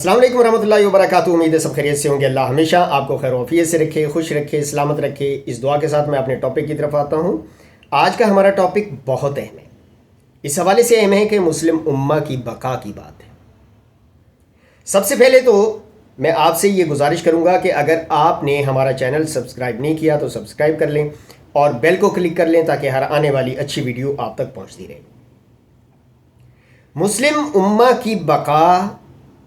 السلام علیکم ورحمۃ اللہ وبرکاتہ. امید ہے سب خیریت سے ہوں گے. اللہ ہمیشہ آپ کو خیر و عافیت سے رکھے, خوش رکھے, سلامت رکھے. اس دعا کے ساتھ میں اپنے ٹاپک کی طرف آتا ہوں. آج کا ہمارا ٹاپک بہت اہم ہے. اس حوالے سے اہم ہے کہ مسلم امہ کی بقا کی بات ہے. سب سے پہلے تو میں آپ سے یہ گزارش کروں گا کہ اگر آپ نے ہمارا چینل سبسکرائب نہیں کیا تو سبسکرائب کر لیں اور بیل کو کلک کر لیں تاکہ ہر آنے والی اچھی ویڈیو آپ تک پہنچتی رہے. مسلم امہ کی بقا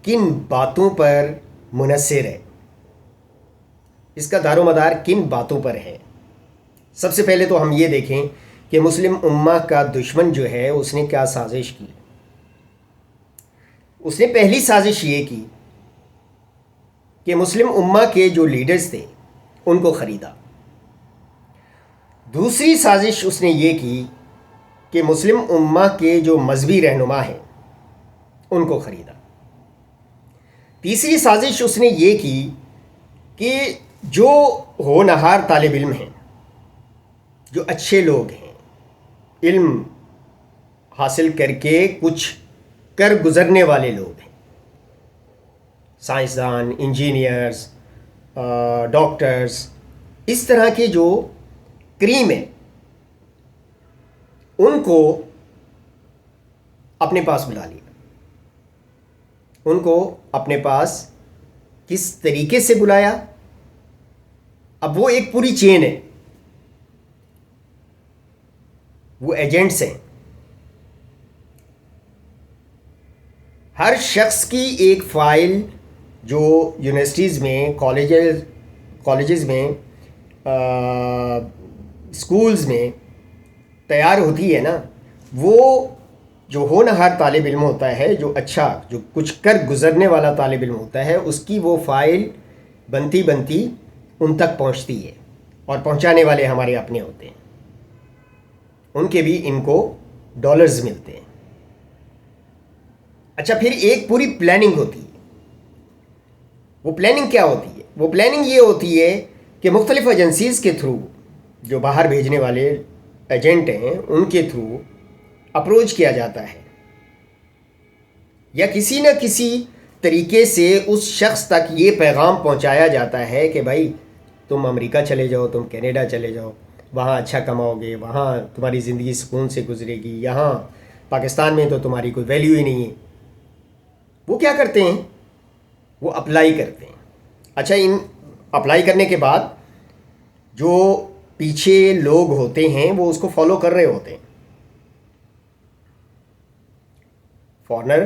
کن باتوں پر منحصر ہے, اس کا دار و مدار کن باتوں پر ہے؟ سب سے پہلے تو ہم یہ دیکھیں کہ مسلم امہ کا دشمن جو ہے اس نے کیا سازش کی. اس نے پہلی سازش یہ کی کہ مسلم امہ کے جو لیڈرز تھے ان کو خریدا. دوسری سازش اس نے یہ کی کہ مسلم امہ کے جو مذہبی رہنما ہیں ان کو خریدا. تیسری سازش اس نے یہ کی کہ جو ہونہار طالب علم ہیں, جو اچھے لوگ ہیں, علم حاصل کر کے کچھ کر گزرنے والے لوگ ہیں, سائنسدان, انجینئرز, ڈاکٹرز, اس طرح کے جو کریم ہیں, ان کو اپنے پاس بلا لیا. ان کو اپنے پاس کس طریقے سے بلایا؟ اب وہ ایک پوری چین ہے, وہ ایجنٹس ہیں. ہر شخص کی ایک فائل جو یونیورسٹیز میں, کالجز میں, اسکولز میں تیار ہوتی ہے نا, وہ جو ہونہار طالب علم ہوتا ہے, جو اچھا, جو کچھ کر گزرنے والا طالب علم ہوتا ہے, اس کی وہ فائل بنتی ان تک پہنچتی ہے, اور پہنچانے والے ہمارے اپنے ہوتے ہیں. ان کے بھی ان کو ڈالرز ملتے ہیں. اچھا, پھر ایک پوری پلاننگ ہوتی ہے. وہ پلاننگ کیا ہوتی ہے؟ وہ پلاننگ یہ ہوتی ہے کہ مختلف ایجنسیز کے تھرو, جو باہر بھیجنے والے ایجنٹ ہیں ان کے تھرو اپروچ کیا جاتا ہے, یا کسی نہ کسی طریقے سے اس شخص تک یہ پیغام پہنچایا جاتا ہے کہ بھائی تم امریکہ چلے جاؤ, تم کینیڈا چلے جاؤ, وہاں اچھا کماؤ گے, وہاں تمہاری زندگی سکون سے گزرے گی. یہاں پاکستان میں تو تمہاری کوئی ویلیو ہی نہیں ہے. وہ کیا کرتے ہیں؟ وہ اپلائی کرتے ہیں. اچھا, ان اپلائی کرنے کے بعد جو پیچھے لوگ ہوتے ہیں وہ اس کو فالو کر رہے ہوتے ہیں. فارنر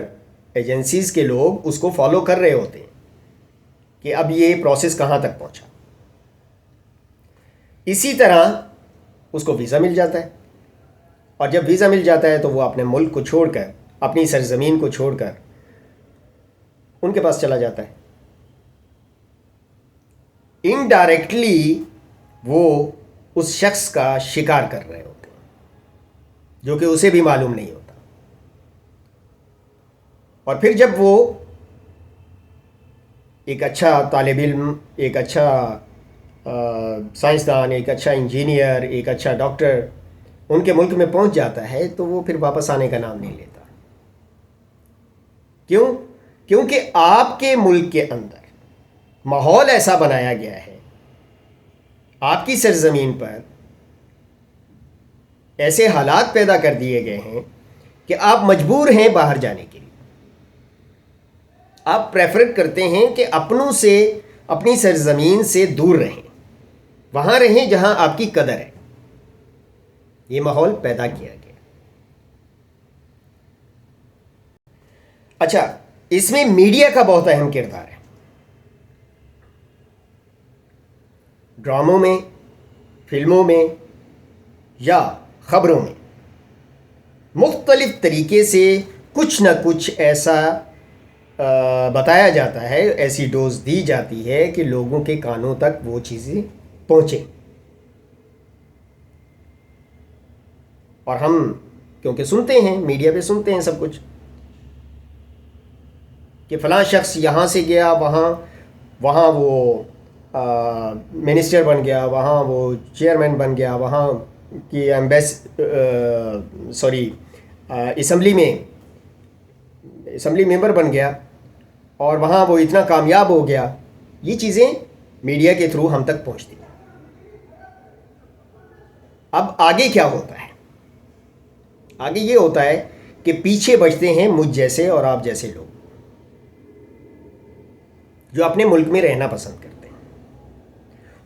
ایجنسیز کے لوگ اس کو فالو کر رہے ہوتے ہیں کہ اب یہ پروسیس کہاں تک پہنچا. اسی طرح اس کو ویزا مل جاتا ہے, اور جب ویزا مل جاتا ہے تو وہ اپنے ملک کو چھوڑ کر, اپنی سرزمین کو چھوڑ کر ان کے پاس چلا جاتا ہے. انڈائریکٹلی وہ اس شخص کا شکار کر رہے ہوتے ہیں, جو کہ اسے بھی معلوم نہیں ہوتا. اور پھر جب وہ ایک اچھا طالب علم, ایک اچھا سائنسدان, ایک اچھا انجینئر, ایک اچھا ڈاکٹر ان کے ملک میں پہنچ جاتا ہے تو وہ پھر واپس آنے کا نام نہیں لیتا. کیوں؟ کیونکہ آپ کے ملک کے اندر ماحول ایسا بنایا گیا ہے, آپ کی سرزمین پر ایسے حالات پیدا کر دیے گئے ہیں کہ آپ مجبور ہیں باہر جانے کے لیے. آپ پریفر کرتے ہیں کہ اپنوں سے, اپنی سرزمین سے دور رہیں, وہاں رہیں جہاں آپ کی قدر ہے. یہ ماحول پیدا کیا گیا. اچھا, اس میں میڈیا کا بہت اہم کردار ہے. ڈراموں میں, فلموں میں یا خبروں میں مختلف طریقے سے کچھ نہ کچھ ایسا بتایا جاتا ہے, ایسی ڈوز دی جاتی ہے کہ لوگوں کے کانوں تک وہ چیزیں پہنچیں. اور ہم کیونکہ سنتے ہیں, میڈیا پہ سنتے ہیں سب کچھ, کہ فلاں شخص یہاں سے گیا, وہاں وہ منسٹر بن گیا, وہاں وہ چیئرمین بن گیا, وہاں کی اسمبلی ممبر بن گیا. اور وہاں وہ اتنا کامیاب ہو گیا. یہ چیزیں میڈیا کے تھرو ہم تک پہنچتی ہیں. اب آگے کیا ہوتا ہے؟ آگے یہ ہوتا ہے کہ پیچھے بچتے ہیں مجھ جیسے اور آپ جیسے لوگ جو اپنے ملک میں رہنا پسند کرتے ہیں.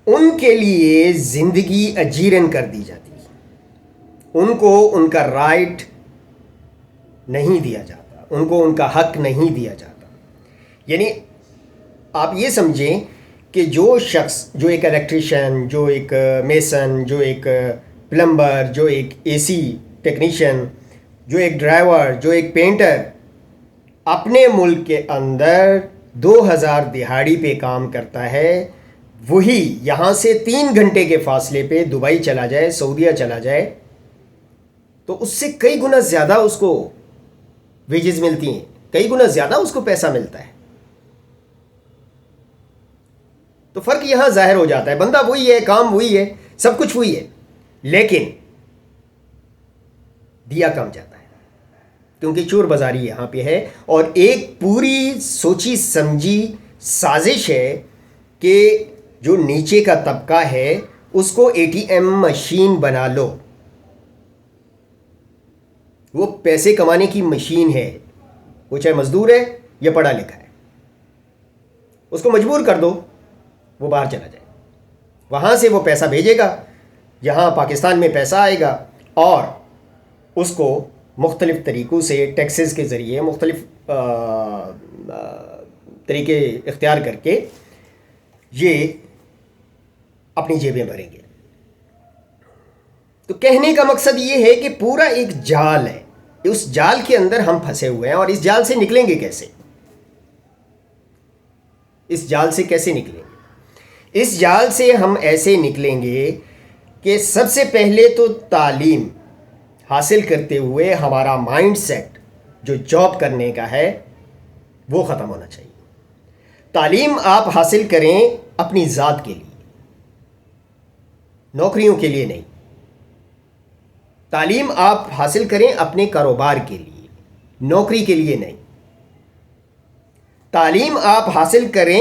ان کے لیے زندگی اجیرن کر دی جاتی ہے. ان کو ان کا رائٹ نہیں دیا جاتا, ان کو ان کا حق نہیں دیا جاتا. یعنی آپ یہ سمجھیں کہ جو شخص, جو ایک الیکٹریشین, جو ایک میسن, جو ایک پلمبر, جو ایک اے سی ٹیکنیشین, جو ایک ڈرائیور, جو ایک پینٹر اپنے ملک کے اندر 2000 دہاڑی پہ کام کرتا ہے, وہی یہاں سے 3 گھنٹے کے فاصلے پہ دبئی چلا جائے, سعودیہ چلا جائے, تو اس سے کئی گنا زیادہ اس کو ویجز ملتی ہیں, کئی گنا زیادہ اس کو پیسہ ملتا ہے. تو فرق یہاں ظاہر ہو جاتا ہے. بندہ وہی ہے, کام وہی ہے, سب کچھ وہی ہے, لیکن دیا کم جاتا ہے کیونکہ چور بازاری یہاں پہ ہے. اور ایک پوری سوچی سمجھی سازش ہے کہ جو نیچے کا طبقہ ہے اس کو اے ٹی ایم مشین بنا لو. وہ پیسے کمانے کی مشین ہے, وہ چاہے مزدور ہے یا پڑھا لکھا ہے, اس کو مجبور کر دو وہ باہر چلا جائے. وہاں سے وہ پیسہ بھیجے گا, یہاں پاکستان میں پیسہ آئے گا, اور اس کو مختلف طریقوں سے ٹیکسز کے ذریعے مختلف طریقے اختیار کر کے یہ اپنی جیبیں بھریں گے. تو کہنے کا مقصد یہ ہے کہ پورا ایک جال ہے, اس جال کے اندر ہم پھنسے ہوئے ہیں, اور اس جال سے نکلیں گے کیسے؟ اس جال سے کیسے نکلیں گے؟ اس جال سے ہم ایسے نکلیں گے کہ سب سے پہلے تو تعلیم حاصل کرتے ہوئے ہمارا مائنڈ سیٹ جو جاب کرنے کا ہے وہ ختم ہونا چاہیے. تعلیم آپ حاصل کریں اپنی ذات کے لیے, نوکریوں کے لیے نہیں. تعلیم آپ حاصل کریں اپنے کاروبار کے لیے, نوکری کے لیے نہیں. تعلیم آپ حاصل کریں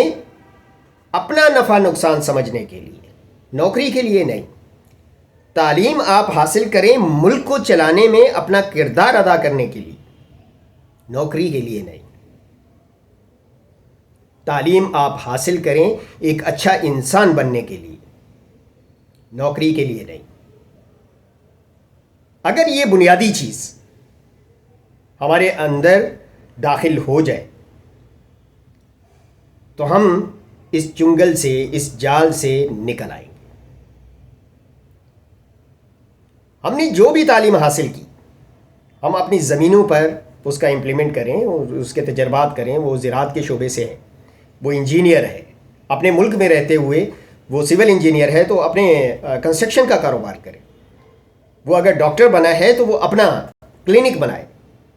اپنا نفع نقصان سمجھنے کے لیے, نوکری کے لیے نہیں. تعلیم آپ حاصل کریں ملک کو چلانے میں اپنا کردار ادا کرنے کے لیے, نوکری کے لیے نہیں. تعلیم آپ حاصل کریں ایک اچھا انسان بننے کے لیے, نوکری کے لیے نہیں. اگر یہ بنیادی چیز ہمارے اندر داخل ہو جائے تو ہم اس چنگل سے, اس جال سے نکل آئیں گے. ہم نے جو بھی تعلیم حاصل کی ہم اپنی زمینوں پر اس کا امپلیمنٹ کریں اور اس کے تجربات کریں. وہ زراعت کے شعبے سے ہے, وہ انجینئر ہے, اپنے ملک میں رہتے ہوئے وہ سول انجینئر ہے تو اپنے کنسٹرکشن کا کاروبار کرے. وہ اگر ڈاکٹر بنا ہے تو وہ اپنا کلینک بنائے,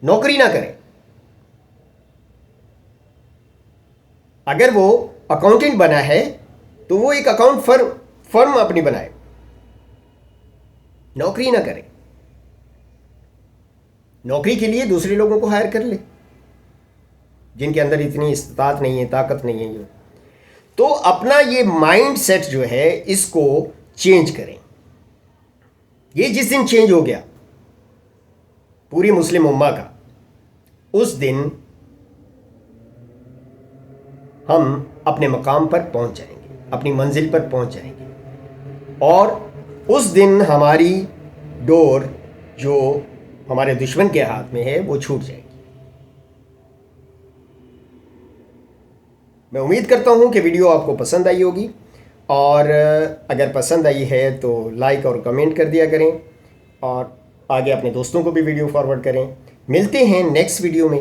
نوکری نہ کرے. اگر وہ اکاؤنٹنٹ بنا ہے تو وہ ایک اکاؤنٹ فرم اپنی بنائے, نوکری نہ کرے. نوکری کے لیے دوسرے لوگوں کو ہائر کر لے جن کے اندر اتنی استطاعت نہیں ہے, طاقت نہیں ہے. تو اپنا یہ مائنڈ سیٹ جو ہے اس کو چینج کریں. یہ جس دن چینج ہو گیا پوری مسلم امہ کا, اس دن ہم اپنے مقام پر پہنچ جائیں گے, اپنی منزل پر پہنچ جائیں گے, اور اس دن ہماری ڈور جو ہمارے دشمن کے ہاتھ میں ہے وہ چھوٹ جائے گی. میں امید کرتا ہوں کہ ویڈیو آپ کو پسند آئی ہوگی, اور اگر پسند آئی ہے تو لائک اور کمنٹ کر دیا کریں, اور آگے اپنے دوستوں کو بھی ویڈیو فارورڈ کریں. ملتے ہیں نیکسٹ ویڈیو میں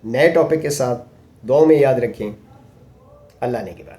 نئے ٹاپک کے ساتھ. دعاؤں میں یاد رکھیں. اللہ نے کے بعد.